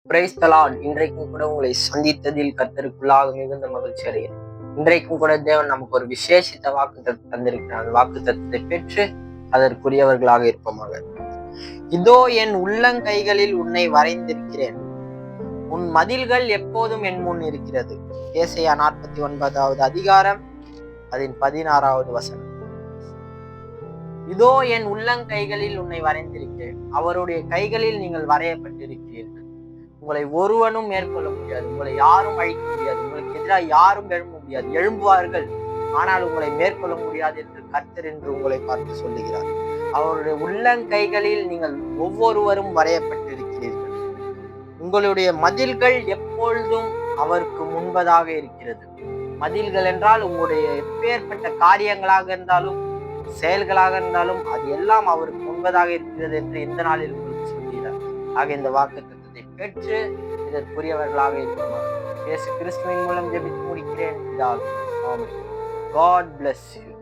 Praise the Lord. இன்றைக்கும் கூட உங்களை சந்தித்ததில் கர்த்தருக்குள்ளாக மிகுந்த மகிழ்ச்சி அடைகிறேன். இன்றைக்கும் கூட தேவன் நமக்கு ஒரு விசேஷித்த வாக்குத்தத்தத்தை தந்திருக்கிறார். வாக்குத்தத்தத்தை பெற்று அதற்குரியவர்களாக இருப்போமாக. இதோ என் உள்ளங்கைகளில் உன்னை வரைந்திருக்கிறேன், உன் மதில்கள் எப்போதும் என் முன் இருக்கிறது. ஏசாயா 49வது அதிகாரம் அதன் 16வது வசனம். இதோ என் உள்ளங்கைகளில் உன்னை வரைந்திருக்கிறேன். அவருடைய கைகளில் நீங்கள் வரையப்பட்டிருக்கிறீர்கள். உங்களை ஒருவனும் மேற்கொள்ள முடியாது, உங்களை யாரும் அழிக்க முடியாது, உங்களுக்கு எதிராக யாரும் எழும்ப முடியாது. எழும்புவார்கள், ஆனால் உங்களை மேற்கொள்ள முடியாது என்று கர்த்தர் என்று உங்களை பார்த்து சொல்லுகிறார். அவருடைய உள்ளங்கைகளில் நீங்கள் ஒவ்வொருவரும் வரையப்பட்டிருக்கிறீர்கள். உங்களுடைய மதில்கள் எப்பொழுதும் அவருக்கு முன்பதாக இருக்கிறது. மதில்கள் என்றால் உங்களுடைய எப்பேற்பட்ட காரியங்களாக இருந்தாலும் செயல்களாக இருந்தாலும் அது எல்லாம் அவருக்கு முன்பதாக இருக்கிறது என்று இந்த நாளில் உங்களுக்கு சொல்கிறார். ஆக இந்த வாக்குத்தத்தத்தை பெற்று இதற்குரியவர்களாக இருக்கிறோம். இயேசு கிறிஸ்துவின் மூலம் ஜெபித்து முடிக்கிறேன். ஆமென். God bless you.